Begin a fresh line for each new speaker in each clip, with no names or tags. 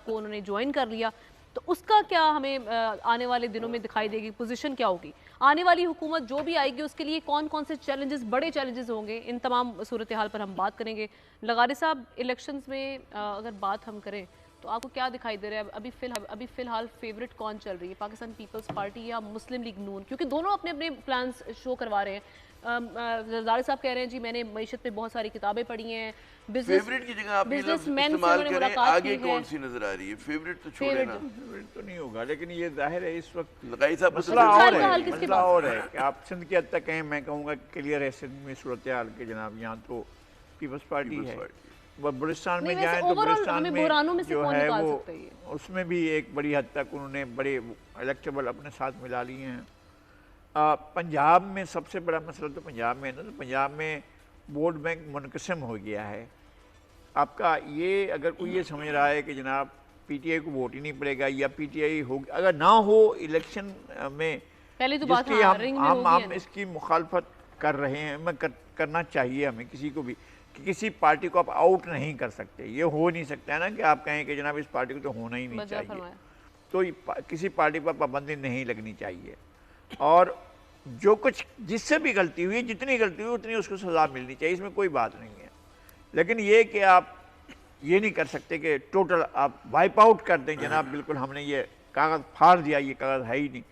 کو انہوں نے جوائن کر لیا، تو اس کا کیا ہمیں آنے والے دنوں میں دکھائی دے گی، پوزیشن کیا ہوگی؟ آنے والی حکومت جو بھی آئے گی اس کے لیے کون کون سے چیلنجز، بڑے چیلنجز ہوں گے؟ ان تمام صورتحال پر ہم بات کریں گے۔ لغاری صاحب، الیکشنز میں اگر بات ہم کریں تو آپ کو کیا دکھائی دے رہا ہے ابھی فی الحال فیورٹ کون چل رہی ہے، پاکستان پیپلز پارٹی یا مسلم لیگ نون؟ کیونکہ دونوں اپنے اپنے پلانز شو کروا رہے ہیں۔ زرداری صاحب کہہ رہے ہیں جی میں نے معیشت پہ بہت ساری کتابیں پڑھی ہیں،
فیوریٹ کی جگہ آپ یہ لفظ استعمال کریں، آگے کون سی نظر آ رہی ہے؟ فیوریٹ تو چھوڑے نا،
فیوریٹ تو نہیں ہوگا، لیکن یہ ظاہر ہے اس وقت
لقائی صاحب
مسئلہ اور ہے کہ آپ سندھ کی حد تک کہیں، میں کہوں گا کلیئر ہے سندھ میں صورتحال کے جناب، یہاں تو پیپلز پارٹی ہے۔ بلوچستان میں جائیں تو بلوچستان میں جو ہے وہ اس میں بھی ایک بڑی حد تک انہوں نے بڑے الیکٹیبل اپنے ساتھ ملا لیے ہیں۔ پنجاب میں سب سے بڑا مسئلہ تو پنجاب میں ہے نا، تو پنجاب میں ووٹ بینک منقسم ہو گیا ہے۔ آپ کا یہ اگر کوئی یہ سمجھ رہا ہے کہ جناب پی ٹی آئی کو ووٹ ہی نہیں پڑے گا یا پی ٹی آئی ہوگی، اگر نہ ہو الیکشن میں، جس کی ہم اس کی مخالفت کر رہے ہیں، میں کرنا چاہیے ہمیں کسی کو بھی، کہ کسی پارٹی کو آپ آؤٹ نہیں کر سکتے، یہ ہو نہیں سکتا ہے نا کہ آپ کہیں کہ جناب اس پارٹی کو تو ہونا ہی نہیں چاہیے، تو کسی پارٹی پر پابندی نہیں لگنی چاہیے، اور جو کچھ جس سے بھی غلطی ہوئی، جتنی غلطی ہوئی اتنی اس کو سزا ملنی چاہیے، اس میں کوئی بات نہیں ہے۔ لیکن یہ کہ آپ یہ نہیں کر سکتے کہ ٹوٹل آپ وائپ آؤٹ کر دیں جناب، بالکل ہم نے یہ کاغذ پھاڑ دیا، یہ کاغذ ہے ہی نہیں،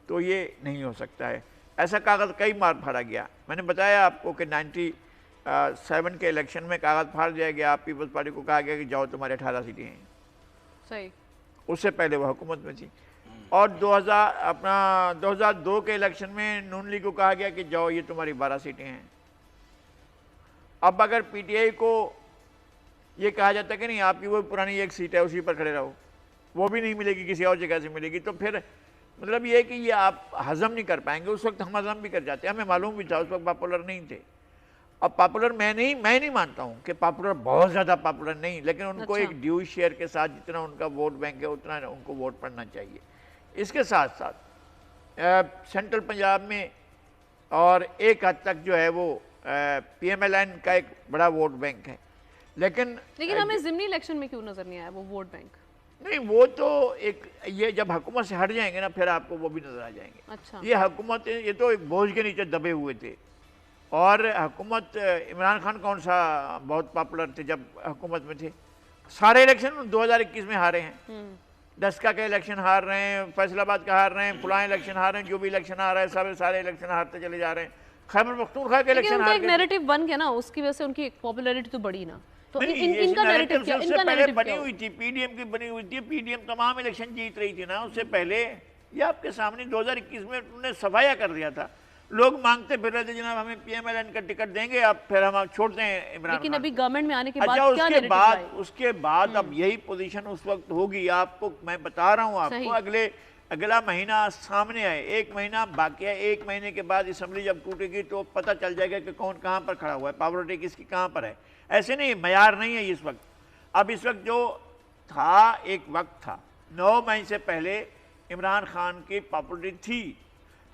تو یہ نہیں ہو سکتا ہے۔ ایسا کاغذ کئی بار پھاڑا گیا، میں نے بتایا آپ کو کہ 97 کے الیکشن میں کاغذ پھاڑ دیا گیا، پیپلز پارٹی کو کہا گیا کہ جاؤ تمہارے 18 سیٹیں ہیں،
صحیح،
اس سے پہلے وہ حکومت میں تھی۔ اور 2002 کے الیکشن میں نون لیگ کو کہا گیا کہ جاؤ یہ تمہاری 12 سیٹیں ہیں۔ اب اگر پی ٹی آئی کو یہ کہا جاتا ہے کہ نہیں آپ کی وہ پرانی ایک سیٹ ہے اسی پر کھڑے رہو، وہ بھی نہیں ملے گی، کسی اور جگہ سے ملے گی، تو پھر مطلب یہ ہے کہ یہ آپ ہضم نہیں کر پائیں گے۔ اس وقت ہم ہضم بھی کر جاتے ہیں، ہمیں معلوم بھی تھا اس وقت پاپولر نہیں تھے۔ اب پاپولر میں نہیں مانتا ہوں کہ پاپولر بہت زیادہ پاپولر نہیں، لیکن ان کو ایک ڈیو شیئر کے ساتھ جتنا ان کا ووٹ بینک ہے اتنا ان کو ووٹ پڑنا چاہیے۔ اس کے ساتھ ساتھ سینٹرل پنجاب میں اور ایک حد تک جو ہے وہ پی ایم ایل این کا ایک بڑا ووٹ بینک ہے، لیکن
ہمیں ضمنی الیکشن میں کیوں نظر نہیں آیا وہ ووٹ بینک؟
نہیں، وہ تو ایک یہ جب حکومت سے ہٹ جائیں گے نا پھر آپ کو وہ بھی نظر آ جائیں گے۔ یہ حکومت یہ تو ایک بوجھ کے نیچے دبے ہوئے تھے، اور حکومت عمران خان کون سا بہت پاپولر تھے جب حکومت میں تھے، سارے الیکشن 2021 میں ہارے ہیں، ڈسکا کے الیکشن ہار رہے ہیں، فیصل آباد کا ہار رہے ہیں، فلاں الیکشن ہار رہے ہیں، جو بھی الیکشن ہار رہے ہیں سارے الیکشن ہارتے چلے جا رہے ہیں۔ خیبر پختونخوا کے الیکشن ہار
گئے، ایک نیریٹو بن گیا نا، اس کی وجہ سے ان کی پاپولیرٹی تو بڑی نا، تو ان کا نیریٹو کیا؟
ان کا نیریٹو بنی ہوئی تھی، پی ڈی ایم کی بنی ہوئی تھی، پی ڈی ایم تمام الیکشن جیت رہی تھی نا، اس سے پہلے یہ آپ کے سامنے 2021 میں انہوں نے صفایا کر دیا تھا، لوگ مانگتے پھر رہے تھے جناب ہمیں پی ایم ایل این کا ٹکٹ دیں گے، اب پھر ہم چھوڑتے ہیں عمران خان۔
لیکن ابھی گورنمنٹ میں آنے کے بعد کیا نیریٹو ہے؟
اس کے بعد اب یہی پوزیشن اس وقت ہوگی، آپ کو میں بتا رہا ہوں، آپ کو اگلا مہینہ سامنے آئے، 1 مہینہ باقی ہے، 1 مہینے کے بعد اسمبلی جب ٹوٹے گی تو پتہ چل جائے گا کہ کون کہاں پر کھڑا ہوا ہے، پاپولرٹی کس کی کہاں پر ہے۔ ایسے نہیں، معیار نہیں ہے اس وقت، اب اس وقت جو تھا ایک وقت تھا، 9 مئی سے پہلے عمران خان کی پاپولرٹی تھی،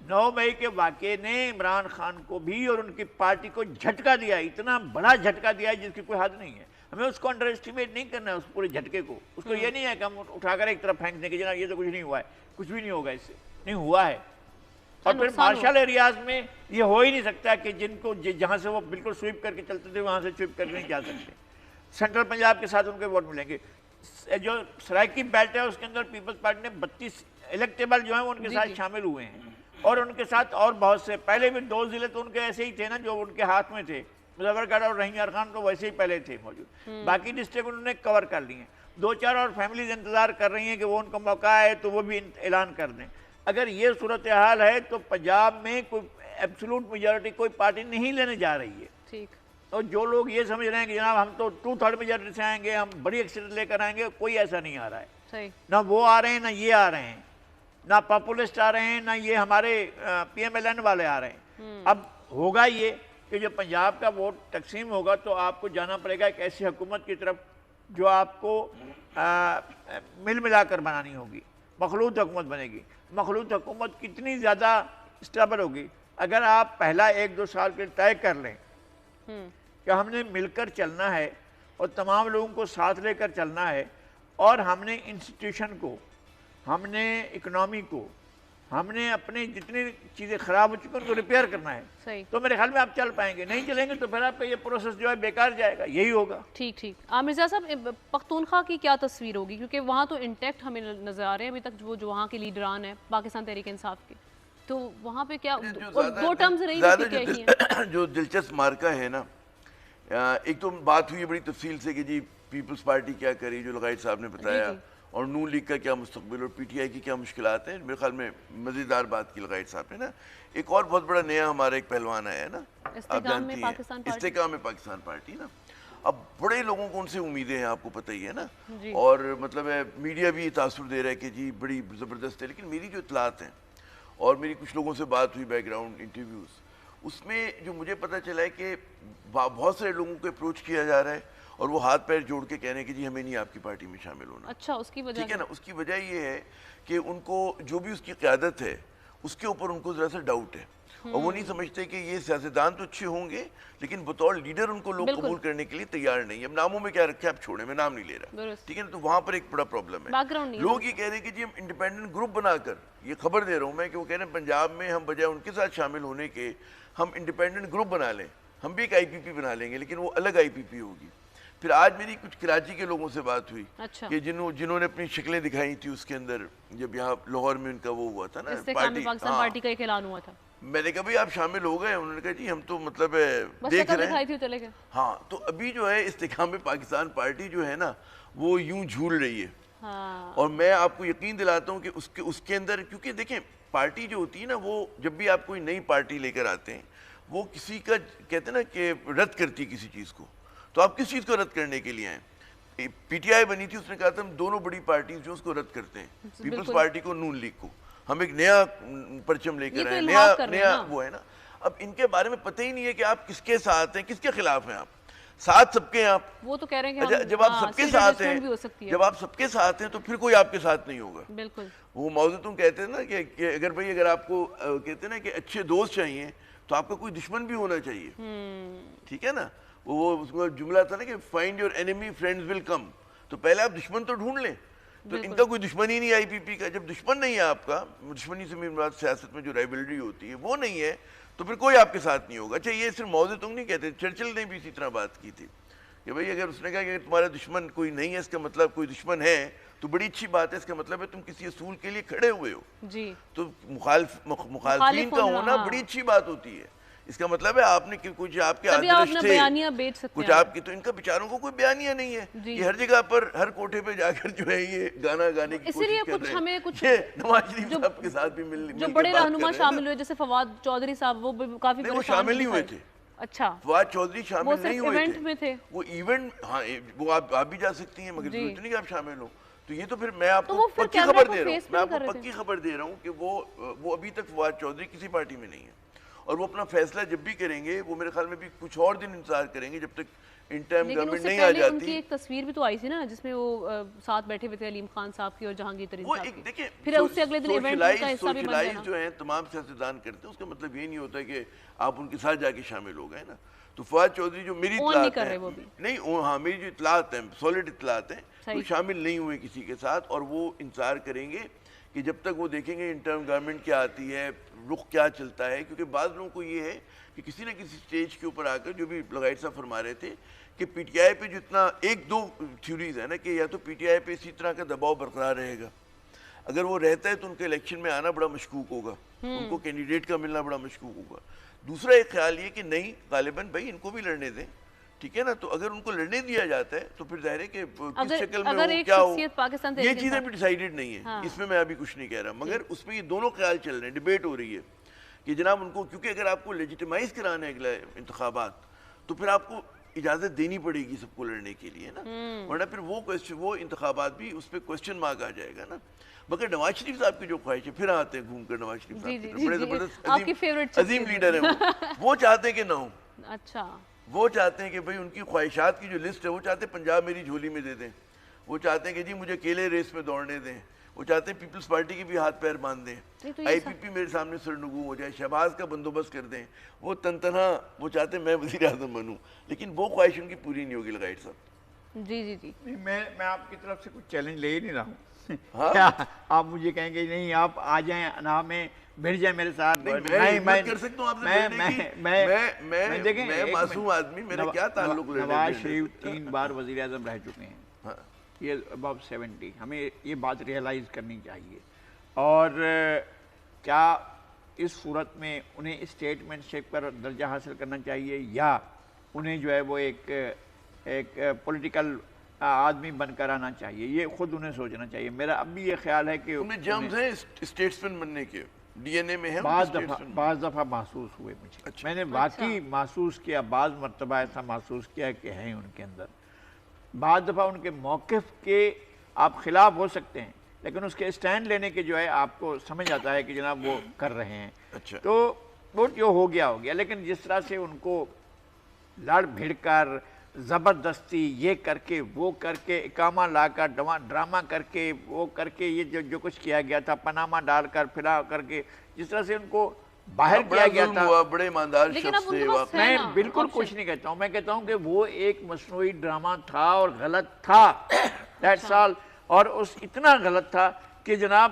9 مئی کے واقعے نے عمران خان کو بھی اور ان کی پارٹی کو جھٹکا دیا، اتنا بڑا جھٹکا دیا ہے جس کی کوئی حد نہیں ہے۔ ہمیں اس کو انڈر اسٹیمیٹ نہیں کرنا ہے، اس پورے جھٹکے کو، اس کو یہ نہیں ہے کہ ہم اٹھا کر ایک طرف پھینک دیں کہ جناب یہ تو کچھ نہیں ہوا ہے، کچھ بھی نہیں ہوگا، اس سے نہیں ہوا ہے۔ اور پھر مارشل ایریاز میں یہ ہو ہی نہیں سکتا کہ جن کو جہاں سے وہ بالکل سویپ کر کے چلتے تھے وہاں سے سویپ کر کے نہیں جا سکتے۔ سینٹرل پنجاب کے ساتھ ان کے ووٹ ملیں گے۔ جو سرائکی بیلٹ ہے اس کے اندر پیپلز پارٹی نے 32 الیکٹیبل جو ہیں وہ ان کے ساتھ شامل ہوئے ہیں، اور ان کے ساتھ اور بہت سے، پہلے بھی 2 ضلع تو ان کے ایسے ہی تھے نا جو ان کے ہاتھ میں تھے، مظفر گڑھ اور رحیم یار خان تو ویسے ہی پہلے تھے موجود، باقی ڈسٹرکٹ انہوں نے کور کر لی ہیں۔ 2-4 اور فیملیز انتظار کر رہی ہیں کہ وہ ان کو موقع آئے تو وہ بھی اعلان کر دیں۔ اگر یہ صورتحال ہے تو پنجاب میں کوئی ایبسولوٹ میجورٹی کوئی پارٹی نہیں لینے جا رہی ہے۔
ٹھیک،
اور جو لوگ یہ سمجھ رہے ہیں کہ جناب ہم تو 2/3 میجورٹی سے آئیں گے، ہم بڑی اکثریت لے کر آئیں گے، کوئی ایسا نہیں آ رہا ہے، نہ وہ آ رہے ہیں نہ یہ آ رہے ہیں، نہ پاپولسٹ آ رہے ہیں نہ یہ ہمارے پی ایم ایل این والے آ رہے ہیں۔ اب ہوگا یہ کہ جو پنجاب کا ووٹ تقسیم ہوگا تو آپ کو جانا پڑے گا ایک ایسی حکومت کی طرف جو آپ کو مل ملا کر بنانی ہوگی، مخلوط حکومت بنے گی۔ مخلوط حکومت کتنی زیادہ اسٹیبل ہوگی؟ اگر آپ پہلا 1-2 سال کے طے کر لیں کہ ہم نے مل کر چلنا ہے اور تمام لوگوں کو ساتھ لے کر چلنا ہے، اور ہم نے انسٹیٹیوشن کو، ہم نے اکنامی کو، ہم نے اپنے جتنی چیزیں خراب ہو چکی ہیں ان کو ریپیئر کرنا ہے، تو میرے خیال میں آپ چل پائیں گے. نہیں چلیں گے تو پھر آپ کا یہ پروسیس جو ہے بیکار جائے گا. یہی ہوگا.
ٹھیک ٹھیک. مرزا صاحب، پختونخوا کی کیا تصویر ہوگی؟ کیونکہ وہاں تو انٹیکٹ ہمیں نظر آ رہے ہیں ابھی تک جو وہاں کے لیڈران ہیں پاکستان تحریک انصاف کے، تو وہاں پہ کیا دو ٹرمز رہی ہیں؟
جو دلچسپ مارکہ ہے نا، ایک تو بات ہوئی بڑی تفصیل سے کہ جی پیپلز پارٹی کیا کری، جو لغائد صاحب نے بتایا، اور نون لیگ کا کیا مستقبل اور پی ٹی آئی کی کیا مشکلات ہیں. میرے خیال میں مزیدار بات کی لغائد صاحب نے نا. ایک اور بہت بڑا نیا ہمارا ایک پہلوان آیا ہے نا، آپ جانتی ہیں، استحکام میں پاکستان پارٹی نا. اب بڑے لوگوں کو ان سے امیدیں ہیں، آپ کو پتہ ہی ہے نا، اور مطلب ہے میڈیا بھی تاثر دے رہا ہے کہ جی بڑی زبردست ہے. لیکن میری جو اطلاعات ہیں اور میری کچھ لوگوں سے بات ہوئی بیک گراؤنڈ انٹرویوز، اس میں جو مجھے پتہ چلا ہے کہ بہت سارے لوگوں کو اپروچ کیا جا رہا ہے اور وہ ہاتھ پیر جوڑ کے کہہ رہے ہیں کہ جی ہمیں نہیں آپ کی پارٹی میں شامل ہونا.
اچھا، اس کی وجہ
ٹھیک ہے نا. اس کی وجہ یہ ہے کہ ان کو جو بھی اس کی قیادت ہے اس کے اوپر ان کو ذرا سا ڈاؤٹ ہے، اور وہ نہیں سمجھتے کہ یہ سیاستدان تو اچھے ہوں گے لیکن بطور لیڈر ان کو لوگ قبول کرنے کے لیے تیار نہیں. اب ناموں میں کیا رکھا ہے آپ چھوڑیں، میں نام نہیں لے رہا، ٹھیک ہے نا. تو وہاں پر ایک بڑا پرابلم ہے. لوگ یہ کہہ رہے ہیں کہ جی ہم انڈیپینڈنٹ گروپ بنا کر، یہ خبر دے رہا ہوں میں کہ وہ کہہ رہے ہیں پنجاب میں ہم بجائے ان کے ساتھ شامل ہونے کے ہم انڈیپینڈنٹ گروپ بنا لیں، ہم بھی ایک آئی پی پی بنا لیں گے لیکن وہ الگ آئی پی پی ہوگی. پھر آج میری کچھ کراچی کے لوگوں سے بات ہوئی کہ جنہوں نے اپنی شکلیں دکھائی تھی اس کے اندر، جب یہاں لاہور میں ان کا وہ ہوا تھا نا
پاکستان پارٹی کا ایک اعلان ہوا تھا،
میں نے کہا بھئی آپ شامل ہو گئے؟ انہوں نے کہا جی ہم تو مطلب دیکھ رہے ہیں. ہاں، تو ابھی جو ہے استحکام میں پاکستان پارٹی جو ہے نا وہ یوں جھول رہی ہے. اور میں آپ کو یقین دلاتا ہوں کہ اس کے اندر، کیونکہ دیکھیں پارٹی جو ہوتی ہے نا، وہ جب بھی آپ کوئی نئی پارٹی لے کر آتے ہیں وہ کسی کا کہتے ہیں نا کہ رد کرتی ہے کسی چیز کو. تو آپ کس چیز کو رد کرنے کے لیے آئیں؟ پی ٹی آئی بنی تھی، اس نے کہا تھا ہم دونوں بڑی پارٹیز جو اس کو رد کرتے ہیں، پیپلز پارٹی کو، نون لیگ کو. ہم ایک نیا پرچم لے کر آئے، نیا وہ ہے نا. اب ان کے بارے میں پتہ ہی نہیں ہے کہ آپ کس کے ساتھ ہیں، کس کے خلاف ہیں. آپ ساتھ سب کے ہیں. آپ
وہ تو کہہ رہے ہیں کہ
جب آپ سب کے ساتھ ہیں، جب آپ سب کے ساتھ ہیں تو پھر کوئی آپ کے ساتھ نہیں ہوگا.
بالکل.
وہ ماؤ زیدونگ کہتے ہیں نا کہ اگر آپ کو کہتے ہیں نا کہ اچھے دوست چاہیے تو آپ کا کوئی دشمن بھی ہونا چاہیے. ٹھیک ہے نا. وہ اس کا جملہ تھا نا کہ فائنڈ یور اینیمی فرینڈز ول کم. تو پہلے آپ دشمن تو ڈھونڈ لیں. تو ان کا کوئی دشمن ہی نہیں آئی پی پی کا. جب دشمن نہیں ہے آپ کا، دشمنی سے میری بات سیاست میں جو رائیولری ہوتی ہے وہ نہیں ہے تو پھر کوئی آپ کے ساتھ نہیں ہوگا. اچھا، یہ صرف ماؤ زیدونگ نہیں کہتے، چرچل نے بھی اسی طرح بات کی تھی کہ بھئی اگر اس نے کہا کہ تمہارا دشمن کوئی نہیں ہے، اس کا مطلب کوئی دشمن ہے تو بڑی اچھی بات ہے، اس کا مطلب ہے تم کسی اصول کے لیے کھڑے ہوئے ہو. جی. تو مخالفین کا ہونا بڑی اچھی بات ہوتی ہے. اس کا مطلب ہے آپ نے کچھ آپ کے آدرش تھے، کچھ آپ کی، تو ان کا بیچاروں کو کوئی بیانیہ نہیں ہے. یہ ہر جگہ پر ہر کوٹھے پہ جا کر جو ہے یہ گانا گانے کی کوشش کر رہے ہیں. نواز شریف صاحب کے ساتھ بھی مل
جو بڑے رہنما شامل ہوئے، جیسے فواد چودھری صاحب، وہ کافی
وہ شامل نہیں ہوئے تھے.
اچھا،
فواد چودھری شامل نہیں ہوئے
تھے.
وہ ایونٹ، ہاں وہ آپ بھی جا سکتی ہیں مگر ضرورت نہیں کہ آپ شامل ہو. تو یہ تو پھر میں آپ کو پکی خبر دے رہا ہوں، میں آپ کو پکی خبر دے رہا ہوں کہ وہ ابھی تک فواد چودھری کسی پارٹی میں نہیں ہے. اور وہ اپنا فیصلہ جب بھی کریں گے، وہ میرے خیال میں بھی کچھ اور دن انتظار کریں گے جب تک ان ٹائم گورنمنٹ نہیں آ جاتی.
ان کی ایک تصویر بھی تو آئی تھی نا جس میں وہ ساتھ بیٹھے ہوئے تھے علیم خان صاحب کی اور جہانگیر ترین صاحب کی.
دیکھیں،
پھر اس سے اگلے دن ایونٹ کا حصہ بھی بن گیا.
جو ہیں تمام سیاستدان کرتے ہیں، اس کا مطلب یہ نہیں ہوتا کہ آپ ان کے ساتھ جا کے شامل ہو گئے نا. تو فواد چودھری جو میری اطلاعات ہیں، نہیں ہاں میری جو اطلاعات ہیں، سالڈ اطلاعات ہیں، وہ شامل نہیں ہوئے کسی کے ساتھ. اور وہ انتظار کریں گے کہ جب تک وہ دیکھیں گے انٹرم گورنمنٹ کیا آتی ہے، رخ کیا چلتا ہے. کیونکہ بعض لوگوں کو یہ ہے کہ کسی نہ کسی سٹیج کے اوپر آ کر، جو بھی لغائد صاحب فرما رہے تھے کہ پی ٹی آئی پہ جتنا ایک دو تھیوریز ہیں نا کہ یا تو پی ٹی آئی پہ اسی طرح کا دباؤ برقرار رہے گا، اگر وہ رہتا ہے تو ان کے الیکشن میں آنا بڑا مشکوک ہوگا، ان کو کینڈیڈیٹ کا ملنا بڑا مشکوک ہوگا. دوسرا ایک خیال یہ کہ نہیں، غالباً بھائی ان کو بھی لڑنے دیں. ٹھیک ہے نا. تو اگر ان کو لڑنے دیا جاتا ہے تو پھر ظاہر ہے کہ کس شکل میں ہو، کیا ہو، یہ چیزیں بھی ڈیسائیڈڈ نہیں ہیں. اس میں ابھی کچھ نہیں کہہ رہا، مگر اس میں یہ دونوں خیال چل رہے ہیں، ڈیبیٹ ہو رہی ہے کہ جناب ان کو، کیونکہ اگر آپ کو لیجیٹیمائز کرانا ہے اگلا انتخابات تو پھر آپ کو اجازت دینی پڑے گی سب کو لڑنے کے لیے نا، ورنہ پھر وہ انتخابات بھی اس پہ کوسچن مارک آ جائے گا نا. مگر نواز شریف صاحب کی جو خواہش ہے، پھر آتے ہیں گھوم کر نواز شریف صاحب، بڑے زبردست عظیم لیڈر ہیں وہ چاہتے ہیں کہ نہ ہو.
اچھا،
وہ چاہتے ہیں کہ بھئی ان کی خواہشات کی جو لسٹ ہے، وہ چاہتے ہیں پنجاب میری جھولی میں دے دیں. وہ چاہتے ہیں کہ جی مجھے اکیلے ریس میں دوڑنے دیں. وہ چاہتے ہیں پیپلز پارٹی کے بھی ہاتھ پیر باندھ دیں، آئی پی پی میرے سامنے سرنگو ہو جائے، شہباز کا بندوبست کر دیں. وہ تنہا وہ چاہتے ہیں میں وزیر اعظم بنوں. لیکن وہ خواہش ان کی پوری نہیں ہوگی لغائد صاحب.
جی جی جی
میں آپ کی طرف سے کچھ چیلنج لے ہی نہیں رہا ہوں. کیا آپ مجھے کہیں گے نہیں آپ آ جائیں انا میں بھیڑ جائیں میرے ساتھ؟
میں کر سکتا ہوں آپ سے بھیڑنے کی. میں معصوم آدمی، میرا کیا تعلق لینے؟
نواز شریف 3 بار وزیر اعظم رہ چکے ہیں، یہ اباؤٹ 70. ہمیں یہ بات ریئلائز کرنی چاہیے. اور کیا اس صورت میں انہیں اسٹیٹمنٹ شپ پر درجہ حاصل کرنا چاہیے، یا انہیں جو ہے وہ ایک پولیٹیکل آدمی بن کر آنا چاہیے؟ یہ خود انہیں سوچنا چاہیے. میرا اب بھی یہ خیال ہے کہ
انہیں جرمز ہیں اسٹیٹسمین بننے کے، ڈی این اے میں ہے.
بعض دفعہ محسوس ہوئے مجھے، میں نے واقعی محسوس کیا، بعض مرتبہ ایسا محسوس کیا کہ ہیں ان کے اندر. بعض دفعہ ان کے موقف کے آپ خلاف ہو سکتے ہیں، لیکن اس کے اسٹینڈ لینے کے جو ہے آپ کو سمجھ آتا ہے کہ جناب وہ کر رہے ہیں. تو وہ جو ہو گیا، لیکن جس طرح سے ان کو لڑ بھیڑ کر زبردستی یہ کر کے وہ کر کے اقامہ لا کر ڈرامہ کر کے وہ کر کے یہ جو کچھ کیا گیا تھا، پناما ڈال کر پھرا کر کے جس طرح سے ان کو باہر کیا گیا تھا،
بڑے ایماندار شخص سے.
میں بالکل کچھ نہیں کہتا ہوں، میں کہتا ہوں کہ وہ ایک مصنوعی ڈرامہ تھا اور غلط تھا. That's all. اور اتنا غلط تھا کہ جناب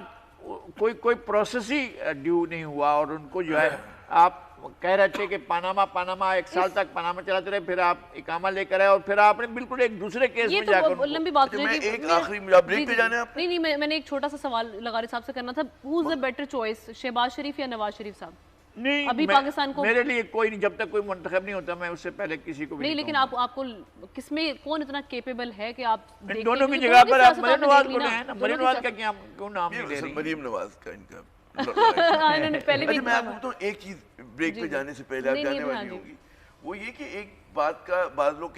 کوئی پروسیس ہی ڈیو نہیں ہوا. اور ان کو جو ہے آپ کہہ رہے تھے کہ پاناما 1 سال تک پاناما چلاتے رہے، پھر آپ اقامہ لے کر آئے، اور پھر آپ نے بالکل ایک دوسرے کیس میں جا کر
لمبی بات ہے.
ایک آخری بریک پہ جانا ہے آپ؟
نہیں میں نے ایک چھوٹا سا سوال لغاری صاحب سے کرنا تھا. ہو از اے بیٹر چوائس، شہباز شریف یا نواز شریف صاحب؟
نہیں،
ابھی پاکستان کو
میرے لیے کوئی نہیں، جب تک کوئی منتخب نہیں ہوتا میں اس سے پہلے کسی کو بھی
نہیں. لیکن آپ کو کس میں کون اتنا کیپیبل ہے کہ آپ
دونوں کی جگہ پر آپ مریم نواز کو لے ہیں نا. مریم نواز کا کیوں نام نہیں لے رہی؟
مریم نواز کا ان کا میں آپ کو ایک چیز بریک پہ جانے سے پہلے آپ جانے والی ہوں گی، وہ یہ کہ ایک بات کا بعض لوگ